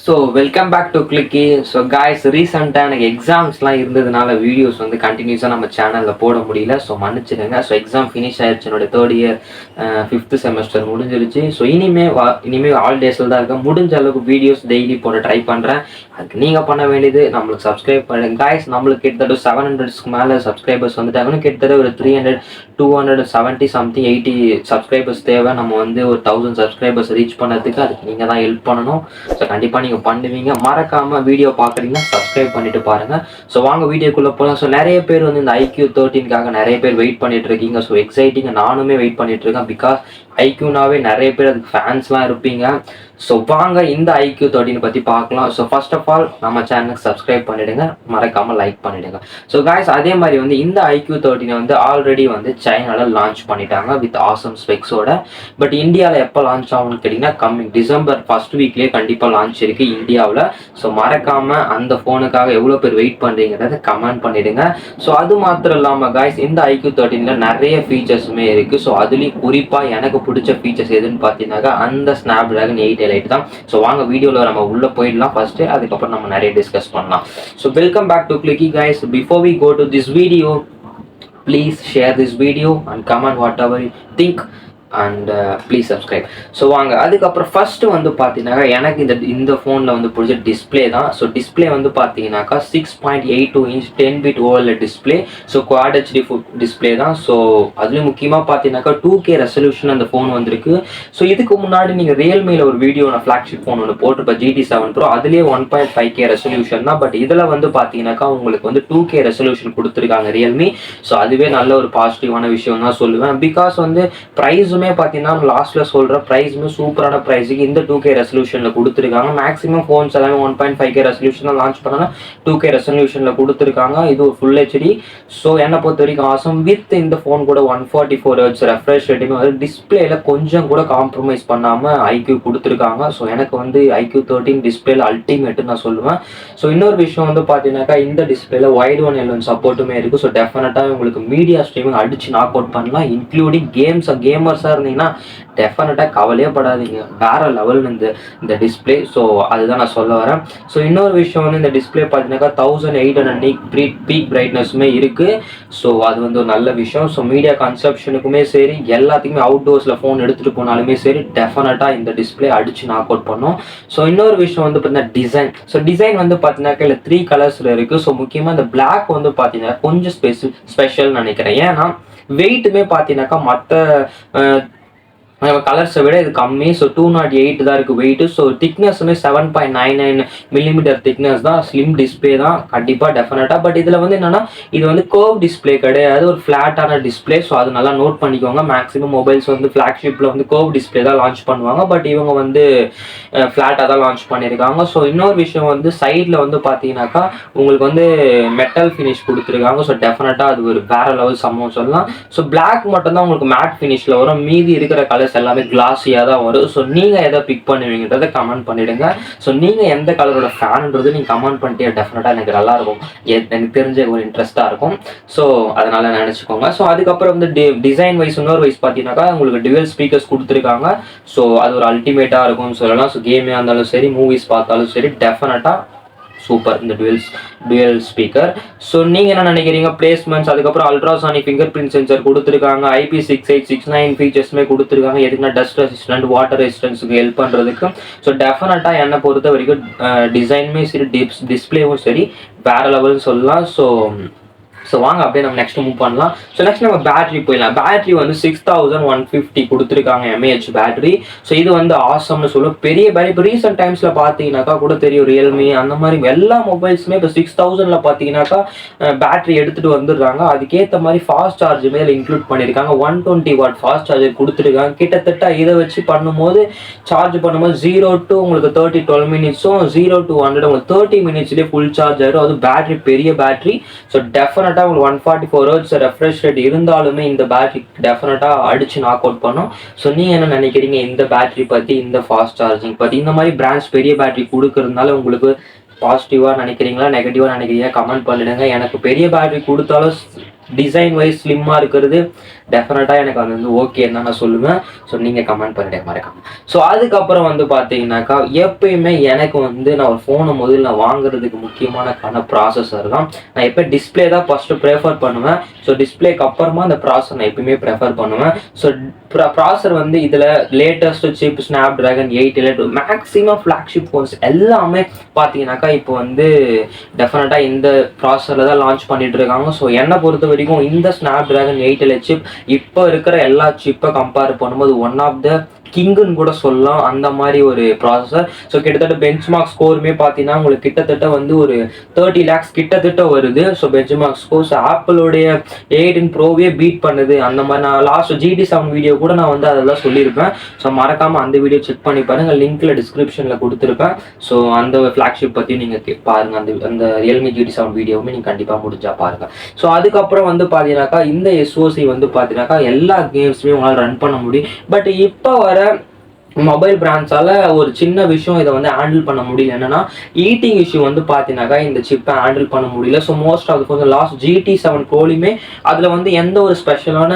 So welcome back to Clicky. So guys, ரீசெண்டாக எனக்கு எக்ஸாம்ஸ்லாம் இருந்ததுனால வீடியோஸ் வந்து கண்டினியூஸாக நம்ம சேனலில் போட முடியல. ஸோ மன்னிச்சிடுங்க. ஸோ எக்ஸாம் ஃபினிஷ் ஆயிடுச்சு. என்னோட தேர்ட் இயர் 5th செமஸ்டர் முடிஞ்சிருச்சு. ஸோ இனிமேல் ஹாலிடேஸில் தான் இருக்கேன். முடிஞ்ச அளவுக்கு வீடியோஸ் டெய்லி போட ட்ரை பண்ணுறேன். அதுக்கு நீங்கள் பண்ண வேண்டியது நம்மளுக்கு சப்ஸ்கிரைப் பண்ணுங்க காய்ஸ். நம்மளுக்கு கிட்டத்தட்ட 700க்கு மேலே சப்ஸ்கிரைபர்ஸ் வந்துட்டாங்கன்னு, கிட்டத்தட்ட ஒரு 300 270 சம்திங் 80 சப்ஸ்கிரைபர்ஸ் தேவை. நம்ம வந்து ஒரு 1000 சப்ஸ்கிரைபர்ஸ் ரீச் பண்ணதுக்கு அதுக்கு நீங்கள் தான் ஹெல்ப் பண்ணணும். ஸோ கண்டிப்பாக நீங்கள் பண்ணுவீங்க. மறக்காமல் வீடியோ பார்க்குறீங்கன்னா சப்ஸ்கிரைப் பண்ணிட்டு பாருங்கள். ஸோ வாங்க வீடியோக்குள்ளே போகலாம். ஸோ நிறைய பேர் வந்து இந்த IQ 13க்காக நிறைய பேர் வெயிட் பண்ணிட்டு இருக்கீங்க. ஸோ எக்ஸைட்டிங், நானுமே வெயிட் பண்ணிட்டு இருக்கேன். பிகாஸ் IQனாவே நிறைய பேர் அதுக்கு ஃபேன்ஸ்லாம் இருப்பீங்க. ஸோ வாங்க இந்த IQ 13 பற்றி பார்க்கலாம். ஸோ ஃபர்ஸ்ட் ஆஃப் ஆல் நம்ம சேனலுக்கு சப்ஸ்கிரைப் பண்ணிவிடுங்க, மறக்காமல் லைக் பண்ணிவிடுங்க. ஸோ காய்ஸ், அதே மாதிரி வந்து இந்த IQ 13 வந்து ஆல்ரெடி வந்து சைனாவில் லான்ச் பண்ணிட்டாங்க வித் ஆசம் ஸ்பெக்ஸோட. பட் இந்தியாவில் எப்போ லான்ச் ஆகும்னு கேட்டிங்கன்னா கம்மிங் டிசம்பர் ஃபர்ஸ்ட் வீக்லேயே கண்டிப்பாக லான்ச் இருக்குது இந்தியாவில். ஸோ மறக்காமல் அந்த ஃபோனுக்காக எவ்வளோ பேர் வெயிட் பண்ணுறீங்கிறத கமெண்ட் பண்ணிவிடுங்க. ஸோ அது மாத்திரம் இல்லாமல் காய்ஸ், இந்த IQ 13ல் நிறைய ஃபீச்சர்ஸுமே இருக்குது. ஸோ அதுலேயும் குறிப்பாக எனக்கு பிடிச்ச ஃபீச்சர்ஸ் எதுன்னு பார்த்தீங்கன்னாக்கா அந்த ஸ்னாப்டிராகன் 8 எலைட் தான். ஸோ வாங்க வீடியோவில் நம்ம உள்ளே போயிடலாம் ஃபர்ஸ்ட்டு, அதுக்கப்புறம் நம்ம நிறைய டிஸ்கஸ் பண்ணலாம். So welcome back to Clicky guys. Before we go to this video, please share this video and comment whatever you think and please subscribe. So வாங்க அதுக்கப்புறம் ஃபஸ்ட்டு வந்து பார்த்தீங்கன்னாக்கா எனக்கு இந்த ஃபோனில் வந்து பிடிச்ச டிஸ்பிளே தான். ஸோ டிஸ்பிளே வந்து பார்த்தீங்கன்னாக்கா 6.82 inch 10-bit OLED display. So quad HD display தான். ஸோ அதுலேயும் முக்கியமாக பார்த்தீங்கன்னாக்கா 2K ரெசல்யூஷன் அந்த ஃபோன் வந்திருக்கு. ஸோ இதுக்கு முன்னாடி நீங்கள் ரியல்மியில் ஒரு வீடியோ நான் ஃப்ளாக்ஷிப் ஃபோன் ஒன்று போட்டிருப்பேன், GT7 Pro. அதுலேயே 1.5K ரெசல்யூஷன் தான். பட் இதில் வந்து பார்த்தீங்கன்னாக்கா உங்களுக்கு வந்து 2K ரெசல்யூஷன் கொடுத்துருக்காங்க ரியல்மி. ஸோ அதுவே நல்ல ஒரு பாசிட்டிவான விஷயம் தான் சொல்லுவேன். பிகாஸ் வந்து ப்ரைஸுமே பார்த்தீங்கன்னா லாஸ்ட்ல சொல்ற ப்ரைஸுமே சூப்பரான ப்ரைஸுக்கு இந்த 2K ரெசல்யூஷன்ல கொடுத்துருக்காங்க. மேக்ஸிமம் ஃபோன்ஸ் எல்லாமே 1.5K ரெசல்யூஷன் லான்ச் பண்ணா 2K ரெசல்யூஷன்ல கொடுத்துருக்காங்க. இது ஒரு ஃபுல் HD. ஸோ என்னை பொறுத்த வரைக்கும் ஆசம். வித் இந்த ஃபோன் கூட 144 Hz ரெஃப்ரெஷ் ரேட்டுமே வந்து டிஸ்பிளேல கொஞ்சம் கூட காம்ப்ரமைஸ் பண்ணாம IQ கொடுத்துருக்காங்க. ஸோ எனக்கு வந்து IQ 13 டிஸ்பிளேல அல்டிமேட் நான் சொல்லுவேன். ஸோ இன்னொரு விஷயம் வந்து பார்த்தீங்கன்னாக்கா இந்த டிஸ்பிளேல வைட் ஒன் L1 சப்போர்ட்டுமே இருக்கு. ஸோ டெஃபினட்டாக உங்களுக்கு மீடியா ஸ்ட்ரீமிங் அடிச்சு நாக் அவுட் பண்ணலாம், இன்க்ளூடிங் கேமர்ஸாக இருந்தீங்கன்னா டெஃபினட்டாக கவலையே படாதீங்க, வேற லெவல் இந்த டிஸ்பிளே. ஸோ அதுதான் நான் சொல்ல வரேன். ஸோ இன்னொரு விஷயம் வந்து இந்த டிஸ்பிளே பார்த்தீங்கன்னாக்கா 1800 பீக் பிரைட்னஸுமே இருக்கு. ஸோ அது வந்து ஒரு நல்ல விஷயம். ஸோ மீடியா கன்சப்ஷனுக்குமே சரி, எல்லாத்துக்குமே அவுட்டோர்ஸில் ஃபோன் எடுத்துகிட்டு போனாலுமே சரி, டெஃபினட்டாக இந்த டிஸ்பிளே அடிச்சு நாக் அவுட் பண்ணும். ஸோ இன்னொரு விஷயம் வந்து பார்த்தீங்கன்னா டிசைன். ஸோ டிசைன் வந்து பார்த்தீங்கன்னாக்கா இல்லை 3 கலர்ஸில் இருக்குது. ஸோ முக்கியமாக இந்த பிளாக் வந்து பார்த்தீங்கன்னா கொஞ்சம் ஸ்பெஷல் நினைக்கிறேன். ஏன்னா வெயிட்டுமே பார்த்தீங்கன்னாக்கா மற்ற கலர்ஸை விட இது கம்மி. ஸோ 208 தான் இருக்குது வெயிட்டு. ஸோ திக்னஸ்ஸுமே 7.99 மில்லிமீட்டர் திக்னஸ் தான். ஸ்லிம் டிஸ்பிளே தான் கண்டிப்பாக டெஃபினட்டாக. பட் இதில் வந்து என்னென்னா இது வந்து கர்வ் டிஸ்பிளே கிடையாது, ஒரு ஃப்ளாட்டான டிஸ்பிளே. ஸோ அது நல்லா நோட் பண்ணிக்கோங்க. மேக்ஸிமம் மொபைல்ஸ் வந்து ஃப்ளாக்ஷிப்பில் வந்து கர்வ் டிஸ்பிளே தான் லான்ச் பண்ணுவாங்க. பட் இவங்க வந்து ஃப்ளாட்டாக தான் லான்ச் பண்ணியிருக்காங்க. ஸோ இன்னொரு விஷயம் வந்து சைடில் வந்து பார்த்தீங்கன்னாக்கா உங்களுக்கு வந்து மெட்டல் ஃபினிஷ் கொடுத்துருக்காங்க. ஸோ டெஃபினட்டாக அது ஒரு வேற லெவல் சம்பவம் சொல்லலாம். ஸோ பிளாக் மட்டும்தான் உங்களுக்கு மேட் ஃபினிஷில் வரும், மீதி இருக்கிற கலர்ஸ் எல்லாமே கிளாஸியாக தான் வரும். ஸோ நீங்கள் எதை பிக் பண்ணுவீங்கன்றதை கமெண்ட் பண்ணிடுங்க. ஸோ நீங்கள் எந்த கலரோட ஃபேன்ன்றது நீங்கள் கமெண்ட் பண்ணிட்டே டெஃபினட்டாக எனக்கு நல்லாயிருக்கும், எனக்கு தெரிஞ்ச ஒரு இன்ட்ரெஸ்ட்டாக இருக்கும். ஸோ அதனால் நினச்சிக்கோங்க. ஸோ அதுக்கப்புறம் வந்து டிசைன் வைஸ் இன்னொரு வைஸ் பார்த்தீங்கன்னாக்கா உங்களுக்கு டுவல் ஸ்பீக்கர்ஸ் கொடுத்துருக்காங்க. ஸோ அது ஒரு அல்டிமேட்டாக இருக்கும்னு சொல்லலாம். ஸோ கேமாக இருந்தாலும் சரி, மூவிஸ் பார்த்தாலும் சரி, டெஃபினட்டாக சூப்பர் இந்த டுவல் ஸ்பீக்கர். ஸோ நீங்கள் என்ன நினைக்கிறீங்க? பிளேஸ்மெண்ட்ஸ், அதுக்கப்புறம் அல்ட்ராசானிக் ஃபிங்கர் பிரிண்ட் சென்சர் கொடுத்துருக்காங்க. IP6869 ஃபீச்சர்ஸுமே கொடுத்துருக்காங்க. எதுக்குன்னா டஸ்ட் ரெசிஸ்டன்ட், வாட்டர் ரெசிஸ்டன்ஸுக்கு ஹெல்ப் பண்ணுறதுக்கு. ஸோ டெஃபினட்டாக என்னை பொறுத்த வரைக்கும் டிசைனுமே சரி, டிஸ்பிளேவும் சரி, வேற லெவல்னு சொல்லலாம். ஸோ வாங்க அப்படியே நம்ம நெக்ஸ்ட் மூவ் பண்ணலாம். ஸோ நெக்ஸ்ட் நம்ம பேட்டரி போயிடலாம். பேட்டரி வந்து 6150 கொடுத்துருக்காங்க mAh பேட்டரி. ஸோ இது வந்து ஆசம்னு சொல்லுவோம், பெரிய பேட்டரி. இப்போ ரீசெண்ட் டைம்ஸில் பார்த்தீங்கன்னாக்கா கூட தெரியும், ரியல்மி அந்த மாதிரி எல்லா மொபைல்ஸுமே இப்போ 6000ல் பார்த்தீங்கன்னாக்கா பேட்டரி எடுத்துகிட்டு வந்துடுறாங்க. அதுக்கேற்ற மாதிரி ஃபாஸ்ட் சார்ஜுமே இதில் இன்க்ளூட் பண்ணியிருக்காங்க. 120 வாட் ஃபாஸ்ட் சார்ஜர் கொடுத்துருக்காங்க. கிட்டத்தட்ட இதை வச்சு பண்ணும்போது சார்ஜ் பண்ணும்போது 0 to உங்களுக்கு 12 மினிட்ஸும் 0 to 100 உங்களுக்கு 30 மினிட்ஸ்லேயே ஃபுல் சார்ஜ் ஆயிடும். அது பேட்டரி பெரிய பேட்டரி. ஸோ டெஃபினட்டாக உங்களுக்கு 144 Hz ரெஃப்ரெஷ் ரேட் இருந்தாலுமே இந்த பேட்டரி டெஃபினட்டாக அடிச்சு நாக் அவுட் பண்ணும். ஸோ நீங்கள் என்ன நினைக்கிறீங்க இந்த பேட்டரி பற்றி, இந்த ஃபாஸ்ட் சார்ஜிங் பற்றி? இந்த மாதிரி பிராண்ட்ஸ் பெரிய பேட்டரி கொடுக்கறதுனால உங்களுக்கு பாசிட்டிவாக நினைக்கிறீங்களா, நெகட்டிவாக நினைக்கிறீங்க? கமெண்ட் பண்ணிடுங்க. எனக்கு பெரிய பேட்டரி கொடுத்தாலும் டிசைன் வைஸ் ஸ்லிம்மாக இருக்கிறது டெஃபினட்டாக எனக்கு அது வந்து ஓகேன்னு தான் நான் சொல்லுவேன். ஸோ நீங்கள் கமெண்ட் பண்ணிட்டே மறக்காம. ஸோ அதுக்கப்புறம் வந்து பார்த்தீங்கன்னாக்கா எப்பயுமே எனக்கு வந்து நான் ஒரு ஃபோனை முதல்ல வாங்குறதுக்கு முக்கியமான ப்ராசஸர் தான். நான் எப்போ டிஸ்பிளே தான் ஃபஸ்ட்டு ப்ரிஃபர் பண்ணுவேன். ஸோ டிஸ்பிளேக்கு அப்புறமா அந்த ப்ராசஸர் நான் எப்பயுமே ப்ரிஃபர் பண்ணுவேன். ஸோ ப்ராசஸர் வந்து இதில் latest chip snap dragon 8 maximum flagship phones எல்லாமே பார்த்தீங்கன்னாக்கா இப்போ வந்து டெஃபினட்டாக இந்த ப்ராசஸரில் தான் லான்ச் பண்ணிட்டு இருக்காங்க. ஸோ என்னை பொறுத்த வரைக்கும் இந்த ஸ்னாப் டிராகன் 8 சிப் இப்போ இருக்கிற எல்லா சிப்பை கம்பேர் பண்ணும்போது ஒன் ஆஃப் த கிங்குன்னு கூட சொல்லலாம். அந்த மாதிரி ஒரு ப்ராசஸர். ஸோ கிட்டத்தட்ட பெஞ்ச் மார்க் ஸ்கோருமே பார்த்தீங்கன்னா உங்களுக்கு கிட்டத்தட்ட வந்து ஒரு 30 lakhs கிட்டத்தட்ட வருது. ஸோ பெஞ்ச் மார்க் ஸ்கோர்ஸ் ஆப்பிளோடைய 18 ப்ரோவே பீட் பண்ணுது. அந்த மாதிரி நான் லாஸ்ட் GT7 வீடியோ கூட நான் வந்து அதெல்லாம் சொல்லியிருப்பேன். ஸோ மறக்காமல் அந்த வீடியோ செக் பண்ணி பாருங்க, லிங்க்ல டிஸ்கிரிப்ஷனில் கொடுத்துருப்பேன். ஸோ அந்த ஃப்ளாக்ஷிப் பற்றி நீங்கள் பாருங்க. அந்த ரியல்மி GT7 வீடியோவுமே நீங்கள் கண்டிப்பாக முடிஞ்சா பாருங்க. ஸோ அதுக்கப்புறம் வந்து பார்த்தீங்கன்னாக்கா இந்த SoC வந்து பார்த்தீங்கன்னாக்கா எல்லா கேம்ஸுமே உங்களால் ரன் பண்ண முடியும். பட் இப்போ வர மொபைல் பிராண்ட்ஸால ஒரு சின்ன விஷயம் இதை வந்து ஹேண்டில் பண்ண முடியல. என்னன்னா ஈட்டிங் இஷ்யூ வந்து பார்த்தீங்கன்னாக்கா இந்த சிப்பை ஹேண்டில் பண்ண முடியல. ஸோ மோஸ்ட் ஆஃப் கொஞ்சம் லாஸ்ட் GT7 ப்ரோலையுமே அதில் வந்து எந்த ஒரு ஸ்பெஷலான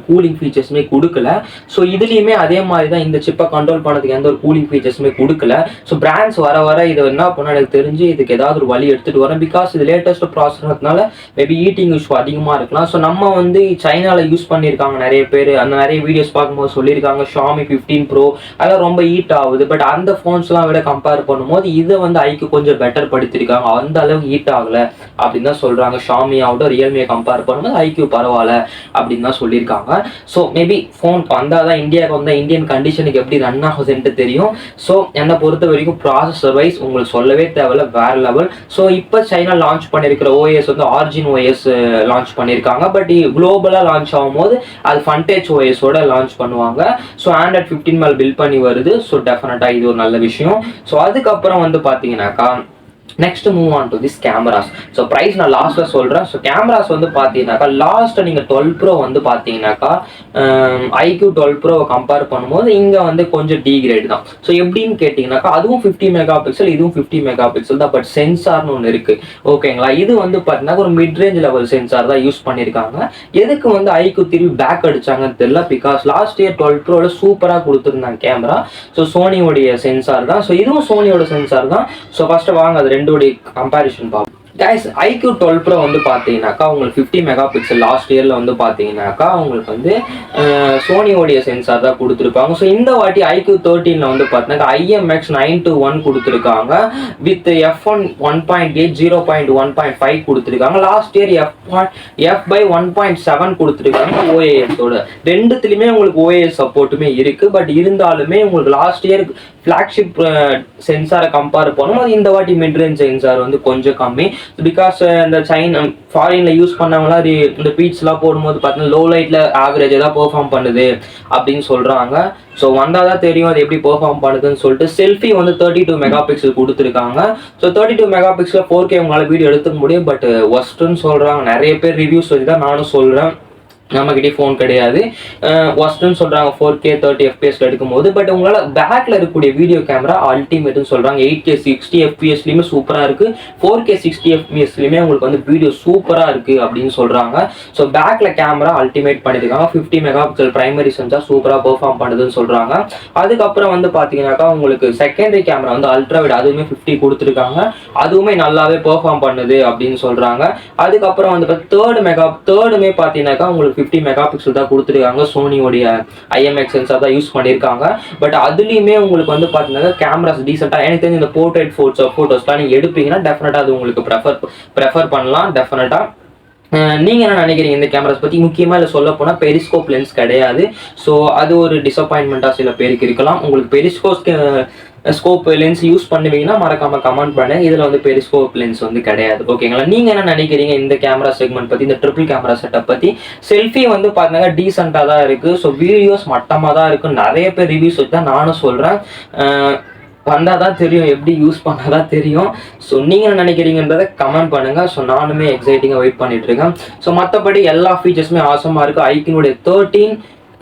கூலிங் ஃபீச்சர்ஸுமே கொடுக்கல. ஸோ இதுலேயுமே அதே மாதிரி தான் இந்த சிப்பை கண்ட்ரோல் பண்ணதுக்கு எந்த ஒரு கூலிங் ஃபீச்சர்ஸுமே கொடுக்கல. ஸோ பிராண்ட்ஸ் வர வர இதை என்ன பண்ண எனக்கு தெரிஞ்சு இதுக்கு ஏதாவது ஒரு வழி எடுத்துகிட்டு வரேன். பிகாஸ் இது லேட்டஸ்ட் ப்ராசஸர்னால மேபி ஈட்டிங் இஷ்யூ அதிகமாக இருக்கலாம். ஸோ நம்ம வந்து சைனாவில் யூஸ் பண்ணியிருக்காங்க நிறைய பேர். அந்த நிறைய வீடியோஸ் பார்க்கும்போது சொல்லியிருக்காங்க Xiaomi 15 Pro அதெல்லாம் ரொம்ப ஹீட் ஆகுது. பட் அந்த ஃபோன்ஸ்லாம் விட கம்பேர் பண்ணும்போது இதை வந்து ஐக்கு கொஞ்சம் பெட்டர் படுத்திருக்காங்க. அந்த அளவுக்கு ஹீட் ஆகலை அப்படின்னு தான் சொல்கிறாங்க. Xiaomi ஆகட்டும் ரியல்மியை கம்பேர் பண்ணும்போது ஐக்யூ பரவாயில்ல அப்படின்னு தான் சொல்லியிருக்காங்க. ஸோ மேபி ஃபோன் வந்தால் தான் இந்தியாவுக்கு வந்தால் இந்தியன் கண்டிஷனுக்கு எப்படி ரன் ஆகுதுன்ட்டு தெரியும். ஸோ என்னை பொறுத்த வரைக்கும் ப்ராசஸர் வைஸ் உங்களுக்கு சொல்லவே தேவையில்ல, வேறு லெவல். ஸோ இப்போ சைனா லான்ச் பண்ணியிருக்கிற OS வந்து ஆர்ஜின் OS லான்ச் பண்ணியிருக்காங்க. பட் குளோபலாக லான்ச் ஆகும்போது அது ஃபன்டேஜ் OS-ஓட லான்ச் பண்ணுவாங்க. ஸோ Android 15 மேலே பில்ட் பண்ணி வருது. ஸோ டெஃபினட்டா இது ஒரு நல்ல விஷயம். ஸோ அதுக்கப்புறம் வந்து பார்த்தீங்கன்னாக்கா next move on to this cameras. So price நான் லாஸ்ட்டில் சொல்கிறேன். ஸோ கேமராஸ் வந்து பார்த்தீங்கன்னாக்கா லாஸ்ட்டை நீங்கள் 12 Pro வந்து பார்த்தீங்கன்னாக்கா iQOO 12 Pro கம்பேர் பண்ணும்போது இங்கே வந்து கொஞ்சம் டிகிரேட் தான். ஸோ எப்படின்னு கேட்டிங்கனாக்கா அதுவும் 50 மெகா பிக்சல், இதுவும் 50 மெகா பிக்சல் தான். பட் சென்சார்னு ஒன்று இருக்குது, ஓகேங்களா. இது வந்து பார்த்தீங்கன்னா ஒரு மிட் ரேஞ்ச் லெவல் சென்சார் தான் யூஸ் பண்ணியிருக்காங்க. எதுக்கு வந்து iQOO திரும்பி பேக் அடிச்சாங்கன்னு தெரியல. பிகாஸ் லாஸ்ட் இயர் 12 Proல சூப்பராக கொடுத்துருந்தாங்க கேமரா. ஸோ சோனியோடைய சென்சார் தான். ஸோ இதுவும் சோனியோட சென்சார் தான். ஸோ ஃபஸ்ட்டு வாங்க அது ரெண்டோடைய கம்பேரிஷன் பார்ப்போம். கைஸ் iQOO 12 Pro வந்து பார்த்தீங்கன்னாக்கா உங்களுக்கு 50 மெகா பிக்சல் லாஸ்ட் இயரில் வந்து பார்த்தீங்கன்னாக்கா உங்களுக்கு வந்து சோனியோடைய சென்சார் தான் கொடுத்துருப்பாங்க. ஸோ இந்த வாட்டி iQOO 13 வந்து பார்த்தீங்கன்னா IMX921 கொடுத்துருக்காங்க. வித் f1 1.8 0.1.5 கொடுத்துருக்காங்க. லாஸ்ட் இயர் f/1.7 கொடுத்துருக்காங்க OAS-ஓட. ரெண்டுத்துலையுமே உங்களுக்கு OAS சப்போர்ட்டுமே இருக்குது. பட் இருந்தாலுமே உங்களுக்கு லாஸ்ட் இயர் ஃப்ளாக்ஷிப் சென்சாரை கம்பேர் பண்ணும்போது இந்த வாட்டி மிட் ரேஞ்ச் சென்சார் வந்து கொஞ்சம் கம்மி. பிகாஸ் இந்த சைனா ஃபாரினில் யூஸ் பண்ணவங்களாம் இந்த பீட்ஸ்லாம் போடும்போது பார்த்தீங்கன்னா லோ லைட்டில் ஆவரேஜ் தான் பெர்ஃபார்ம் பண்ணுது அப்படின்னு சொல்கிறாங்க. ஸோ வந்தால் தான் தெரியும் அது எப்படி பெர்ஃபார்ம் பண்ணுதுன்னு சொல்லிட்டு. செல்ஃபி வந்து 32 மெகா பிக்சல் கொடுத்துருக்காங்க. ஸோ 32 மெகா பிக்சல் 4K உங்களால் வீடியோ எடுத்துக்க முடியும். பட் ஒஸ்ட்டுன்னு சொல்கிறாங்க நிறைய பேர். ரிவ்யூஸ் வச்சு தான் நானும் சொல்கிறேன். நம்மகிட்டே ஃபோன் கிடையாது. ஒஸ்ட்னு சொல்கிறாங்க 4K 30 FPS எடுக்கும்போது. பட் உங்களால் பேக்கில் இருக்கக்கூடிய வீடியோ கேமரா அல்டிமேட்னு சொல்கிறாங்க. 8K 60 FPS சூப்பராக இருக்குது. 4K 60 FPS உங்களுக்கு வந்து வீடியோ சூப்பராக இருக்குது அப்படின்னு சொல்கிறாங்க. ஸோ பேக்கில் கேமரா அல்டிமேட் பண்ணியிருக்காங்க. 50 மெகா பிக்சல் பிரைமரி சென்சார் சூப்பராக பெர்ஃபார்ம் பண்ணுதுன்னு சொல்கிறாங்க. அதுக்கப்புறம் வந்து பார்த்தீங்கன்னாக்கா உங்களுக்கு செகண்டரி கேமரா வந்து அல்ட்ரா வைட் அதுவுமே 50 கொடுத்துருக்காங்க. அதுவுமே நல்லாவே பெர்ஃபார்ம் பண்ணுது அப்படின்னு சொல்கிறாங்க. அதுக்கப்புறம் வந்து தேர்டுமே பார்த்தீங்கன்னாக்கா உங்களுக்கு 50 மெகா பிக்சல் தான் கொடுத்துருக்காங்க. சோனியோடைய IMX சென்சார் தான் யூஸ் பண்ணியிருக்காங்க. பட் அதுலேயுமே உங்களுக்கு வந்து பார்த்தீங்கன்னா கேமராஸ் டீசெண்டாக எனக்கு தெரிஞ்சு இந்த போர்ட்ரேட் ஃபோட்டோஸ்லாம் நீங்கள் எடுப்பீங்கன்னா டெஃபினட்டாக அது உங்களுக்கு ப்ரெஃபர் பண்ணலாம் டெஃபினட்டாக. நீங்கள் என்ன நினைக்கிறீங்க இந்த கேமராஸ் பற்றி? முக்கியமாக இல்லை சொல்ல போனால் பெரிஸ்கோப் லென்ஸ் கிடையாது. ஸோ அது ஒரு டிசப்பாயின்மெண்ட்டாக சில பேருக்கு இருக்கலாம். உங்களுக்கு பெரிஸ்கோப் லென்ஸ் யூஸ் பண்ணுவீங்கன்னா மறக்காம கமெண்ட் பண்ணுங்க. இதில் வந்து பெரிஸ்கோப் லென்ஸ் வந்து கிடையாது, ஓகேங்களா. நீங்கள் என்ன நினைக்கிறீங்க இந்த கேமரா செக்மெண்ட் பற்றி, இந்த ட்ரிபிள் கேமரா செட்டப் பற்றி? செல்ஃபி வந்து பார்த்தீங்கன்னா டீசெண்டாக தான் இருக்குது. ஸோ வீடியோஸ் மட்டமாக தான் இருக்குது. நிறைய பேர் ரிவ்யூஸ் வச்சு தான் நானும் சொல்கிறேன். வந்தால் தான் தெரியும், எப்படி யூஸ் பண்ணால் தான் தெரியும். ஸோ நீங்கள் என்ன நினைக்கிறீங்கன்றதை கமெண்ட் பண்ணுங்கள். ஸோ நானுமே எக்ஸைட்டிங்காக வெயிட் பண்ணிகிட்ருக்கேன். ஸோ மற்றபடி எல்லா ஃபீச்சர்ஸுமே ஆசமாக இருக்குது. iQOO 13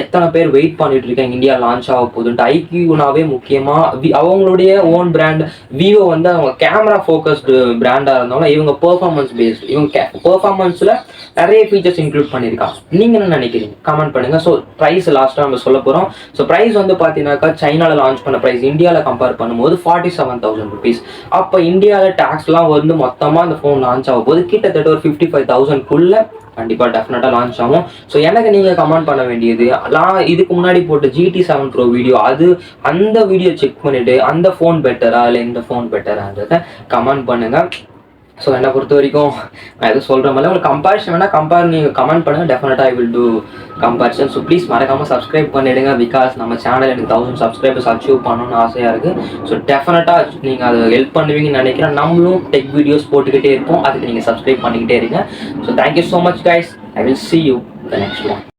எத்தனை பேர் வெயிட் பண்ணிட்டு இருக்காங்க இந்தியா லான்ச் ஆக போகுதுன்ட்டு. iQOOனாவே முக்கியமாக அவங்களுடைய ஓன் பிராண்ட். விவோ வந்து அவங்க கேமரா ஃபோக்கஸ்டு பிராண்டாக இருந்தாலும் இவங்க பெர்ஃபார்மன்ஸ் பேஸ்டு. இவங்க பெர்ஃபார்மன்ஸில் நிறைய ஃபீச்சர்ஸ் இன்க்ளூட் பண்ணியிருக்கான். நீங்கள் என்ன நினைக்கிறீங்க கமெண்ட் பண்ணுங்கள். ஸோ ப்ரைஸ் லாஸ்ட்டாக நம்ம சொல்ல போகிறோம். ஸோ ப்ரைஸ் வந்து பார்த்தீங்கன்னாக்கா சைனாவில் லான்ச் பண்ண ப்ரைஸ் இந்தியாவில் கம்பேர் பண்ணும்போது 47,000 rupees. அப்போ இந்தியாவில் டேக்ஸ்லாம் வந்து மொத்தமாக அந்த ஃபோன் லான்ச் ஆகும் போது கிட்டத்தட்ட ஒரு 55,000க்குள்ள கண்டிப்பாக டெஃபினட்டாக லான்ச் ஆகும். ஸோ எனக்கு நீங்கள் கமெண்ட் பண்ண வேண்டியது, நான் இதுக்கு முன்னாடி போட்ட GT7 Pro வீடியோ, அந்த வீடியோ செக் பண்ணிவிட்டு அந்த ஃபோன் பெட்டரா இல்லை இந்த ஃபோன் பெட்டரான்றதை கமெண்ட் பண்ணுங்கள். ஸோ என்னை பொறுத்த வரைக்கும் நான் எதுவும் சொல்கிற மாதிரி உங்களுக்கு கம்பேரிஷன் வேணால் நீங்கள் கமெண்ட் பண்ணுங்கள். டெஃபினட்டாக I will do comparison. So please மறக்காமல் சப்ஸ்கிரைப் பண்ணிவிடுங்க. பிகாஸ் நம்ம சேனல் எனக்கு 1000 சப்ஸ்கிரைபர்ஸ் அச்சீவ் பண்ணணும்னு ஆசையாக இருக்குது. ஸோ டெஃபினட்டாக நீங்கள் அதை ஹெல்ப் பண்ணுவீங்கன்னு நினைக்கிறேன். நம்மளும் டெக் வீடியோஸ் போட்டுக்கிட்டே இருப்போம், அதுக்கு நீங்கள் சப்ஸ்கிரைப் பண்ணிக்கிட்டே இருங்க. So thank you so much guys. I will see you the next one.